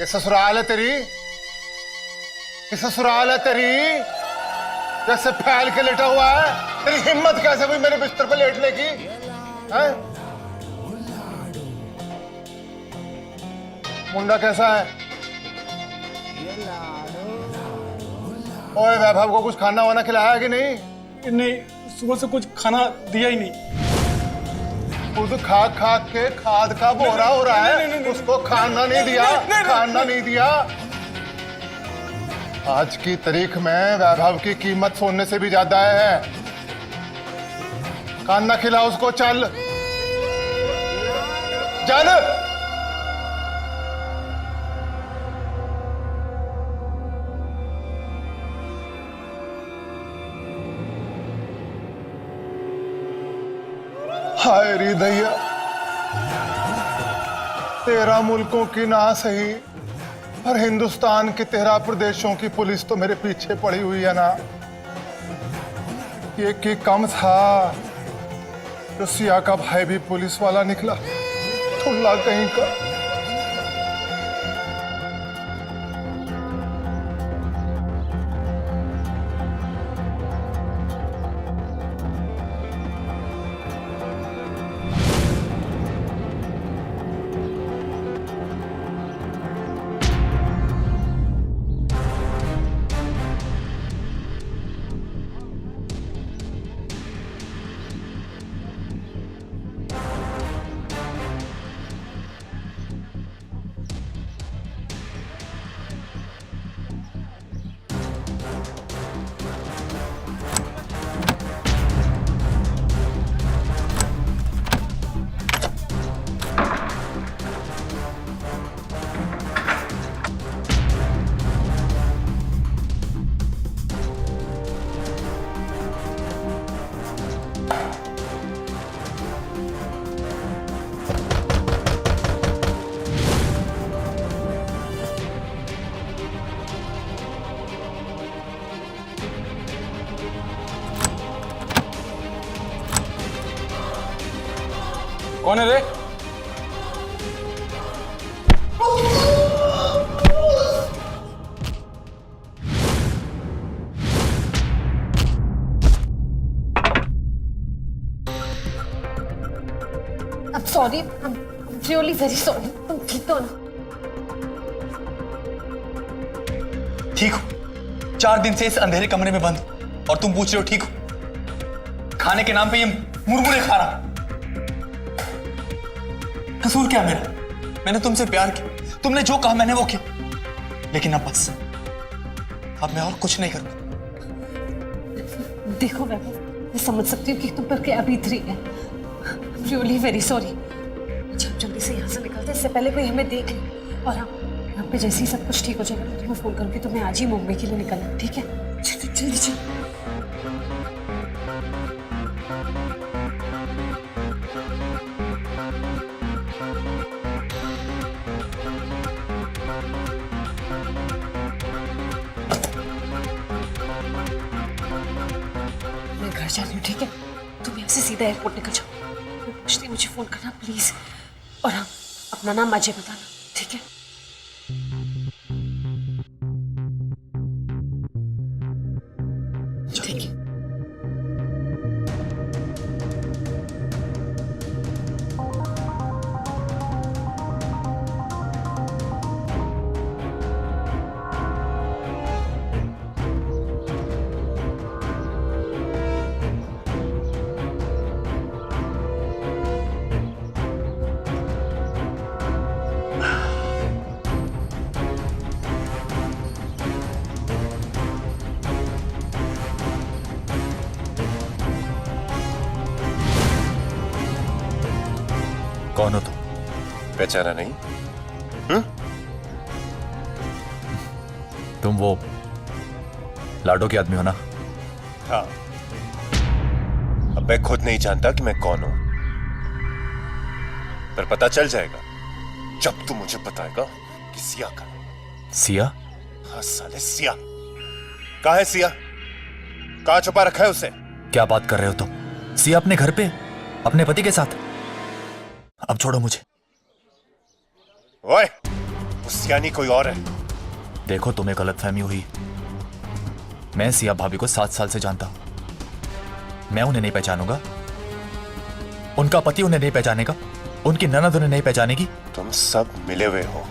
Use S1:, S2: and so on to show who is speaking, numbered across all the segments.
S1: ससुराल है तेरी, ये ससुराल है तेरी, जैसे फैल के लेटा हुआ है। तेरी हिम्मत कैसे हुई मेरे बिस्तर पर लेटने की? है? मुंडा कैसा है? ओए वैभव को कुछ खाना वाना खिलाया कि नहीं?
S2: नहीं, सुबह से कुछ खाना दिया ही नहीं।
S1: खुद खा खा के खाद का बोरा हो रहा है, उसको खाना नहीं दिया, खाना नहीं दिया। आज की तारीख में वैभव की कीमत सोने से भी ज्यादा है। खाना खिला उसको, चल चल। हाय री दैया, तेरह मुल्कों की ना सही पर हिंदुस्तान के 13 प्रदेशों की पुलिस तो मेरे पीछे पड़ी हुई है ना। ये कि कम था तो सिया का भाई भी पुलिस वाला निकला, ठुल्ला कहीं का।
S2: कौन है रे?
S3: I'm sorry. I'm really very sorry. तुम ठीक तो ना?
S4: ठीक हूं। 4 दिन से इस अंधेरे कमरे में बंद और तुम पूछ रहे हो ठीक हो? खाने के नाम पे ये मुरमुरे खा रहा। कसूर क्या मेरा? मैंने तुमसे प्यार किया, तुमने जो कहा मैंने वो किया, लेकिन अब बस, अब मैं और कुछ नहीं करूंगा।
S3: देखो वैभव, मैं समझ सकती हूँ कि तुम पर क्या बीत रही है। Really very sorry. जब जल्दी से यहाँ से निकलते इससे पहले कोई हमें देख ले। और हाँ, यहाँ पे जैसे ही सब कुछ ठीक हो जाएगा तो मैं फोन करूँगी, तो मैं आज ही मुंबई के लिए निकलना, ठीक है? जल्दी जल्दी। मैं घर जा रही हूँ, ठीक है? तुम यहाँ से सीधा एयरपोर्ट निकल जाओ। पूछते मुझे फोन करना प्लीज। और हाँ, अपना नाम अजय बताना, ठीक है? ठीक है।
S4: कौन हो तुम?
S5: पहचाना नहीं?
S4: तुम वो लाडो के आदमी हो ना?
S5: हाँ। अब मैं खुद नहीं जानता कि मैं कौन हूं, पर पता चल जाएगा जब तू मुझे बताएगा कि सिया का।
S4: सिया?
S5: हाँ साले सिया। कहाँ है सिया? कहाँ छुपा रखा है उसे?
S4: क्या बात कर रहे हो तुम? सिया अपने घर पे अपने पति के साथ। अब छोड़ो मुझे।
S5: ओए, वो सियानी कोई और है।
S4: देखो, तुम्हें गलतफहमी हुई। मैं सिया भाभी को 7 साल से जानता हूं। मैं उन्हें नहीं पहचानूंगा, उनका पति उन्हें नहीं पहचानेगा, उनकी ननद उन्हें नहीं पहचानेगी।
S5: तुम सब मिले हुए हो,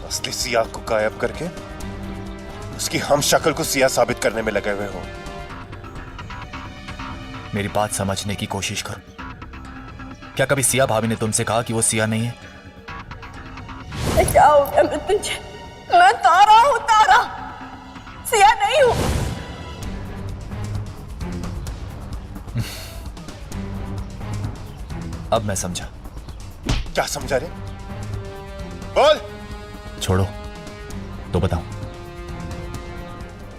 S5: असली सिया को गायब करके उसकी हम शक्ल को सिया साबित करने में लगे हुए हो।
S4: मेरी बात समझने की कोशिश करो। क्या कभी सिया भाभी ने तुमसे कहा कि वो सिया नहीं है?
S6: क्या हो गया मैं तुझे? मैं तारा हूँ, तारा, सिया नहीं हूँ।
S4: अब मैं समझा।
S5: क्या समझा रे? बोल।
S4: छोड़ो तो बताऊं।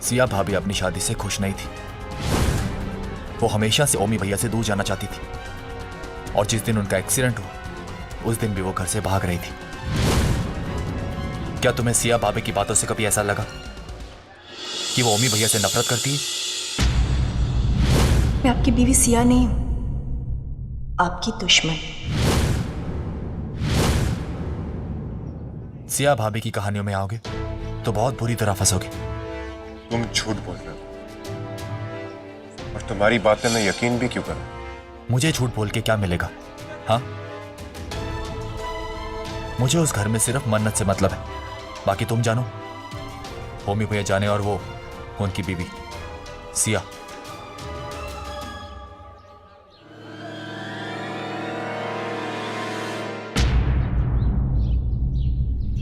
S4: सिया भाभी अपनी शादी से खुश नहीं थी। वो हमेशा से ओमी भैया से दूर जाना चाहती थी, और जिस दिन उनका एक्सीडेंट हुआ उस दिन भी वो घर से भाग रही थी। क्या तुम्हें सिया भाभी की बातों से कभी ऐसा लगा कि वो ओमी भैया से नफरत करती है?
S6: मैं आपकी बीवी सिया नहीं हूं, आपकी दुश्मन।
S4: सिया भाभी की कहानियों में आओगे तो बहुत बुरी तरह फंसोगे।
S5: तुम झूठ बोल रहे हो, और तुम्हारी बातें मैं यकीन भी क्यों करूं?
S4: मुझे झूठ बोल के क्या मिलेगा? हाँ, मुझे उस घर में सिर्फ मन्नत से मतलब है। बाकी तुम जानो, ओमी भैया जाने, और वो उनकी बीवी सिया।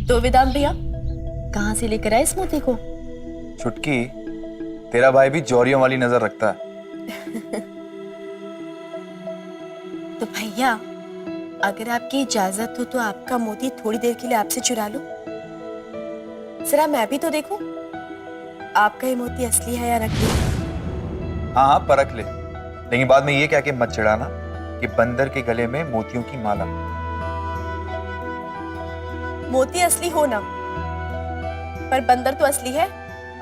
S6: तो वेदांत भैया कहां से लेकर आए इस मोती को?
S7: छुटकी, तेरा भाई भी जौहरियों वाली नजर रखता है।
S6: तो भैया, अगर आपकी इजाजत हो तो आपका मोती थोड़ी देर के लिए आपसे चुरा लूं। जरा मैं भी तो देखूं आपका ये मोती असली है या नकली।
S7: हाँ हाँ, परख ले, लेकिन बाद में ये कह के मत चिढ़ाना कि बंदर के गले में मोतियों की माला।
S6: मोती असली हो ना, पर बंदर तो असली है।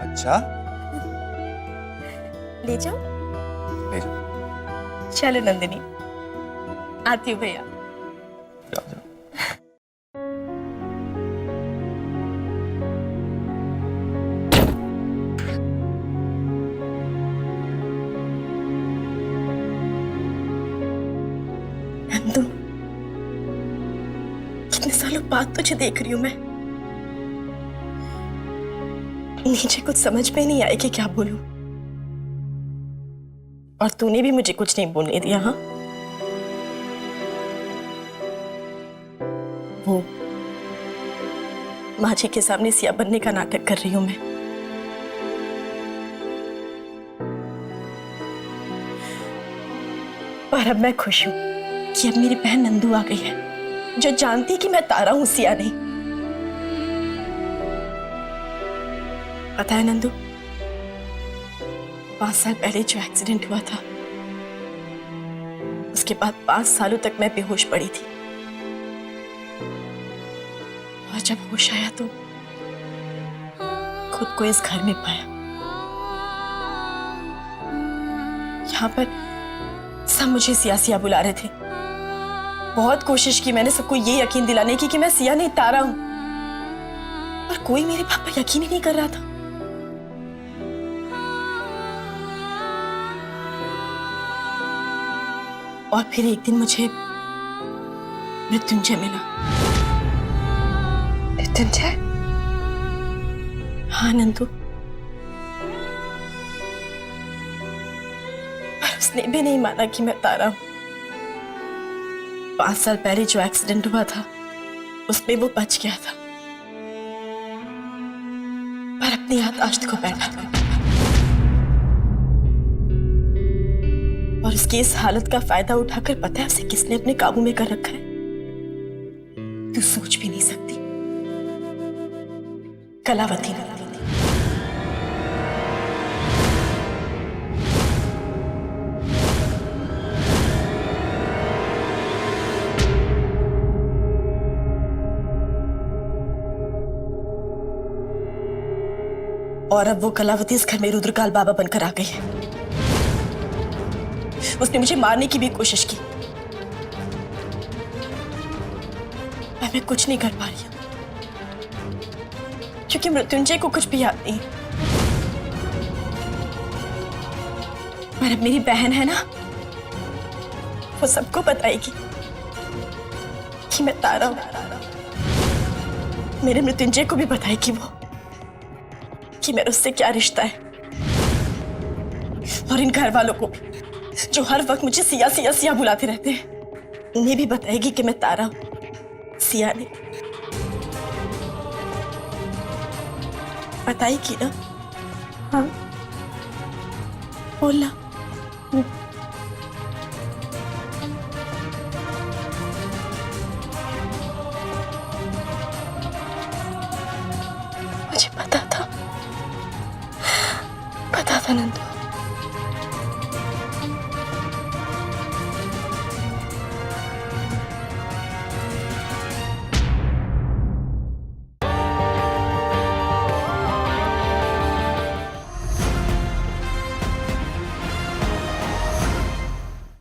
S7: अच्छा,
S6: ले जाओ।
S7: ले जाओ।
S6: चलो नंदिनी, आती हूँ भैया।
S7: जाओ जाओ।
S6: नंदू, कितने सालों बाद तुझे देख रही हूं मैं। नीचे कुछ समझ में नहीं आए कि क्या बोलूं, और तूने भी मुझे कुछ नहीं बोलने दिया। हाँ, वो माँ जी के सामने सिया बनने का नाटक कर रही हूं मैं। पर अब मैं खुश हूं कि अब मेरी बहन नंदू आ गई है, जो जानती कि मैं तारा हूं, सिया नहीं। पता है नंदू, 5 साल पहले जो एक्सीडेंट हुआ था, उसके बाद 5 सालों तक मैं बेहोश पड़ी थी, और जब होश आया तो खुद को इस घर में पाया। यहां पर सब मुझे सिया सिया बुला रहे थे। बहुत कोशिश की मैंने सबको ये यकीन दिलाने की कि मैं सिया नहीं तारा हूं, पर कोई मेरे पापा यकीन ही नहीं कर रहा था। और फिर एक दिन मुझे मृत्युंजय मिला। मृत्युंजय? हाँ नंदू, पर उसने भी नहीं माना कि मैं तारा हूं। 5 साल पहले जो एक्सीडेंट हुआ था उसमें वो बच गया था, पर अपनी याददाश्त को बैठा था, और उसकी इस हालत का फायदा उठाकर पता है उसे किसने अपने काबू में कर रखा है? तू सोच भी नहीं सकती। कलावती ने। और अब वो कलावती इस घर में रुद्रकाल बाबा बनकर आ गई है। उसने मुझे मारने की भी कोशिश की, पर मैं कुछ नहीं कर पा रही हूं। क्योंकि मृत्युंजय को कुछ भी याद नहीं। पर अब मेरी बहन है ना, वो सबको बताएगी कि मैं तारा हूं। मेरे मृत्युंजय को भी बताएगी वो कि मेरा उससे क्या रिश्ता है। और इन घर वालों को भी, जो हर वक्त मुझे सिया सिया सिया बुलाते रहते हैं, उन्हें भी बताएगी कि मैं तारा हूं, सिया नहीं। बताएगी ना? हाँ, बोलना। मुझे पता था नंदू।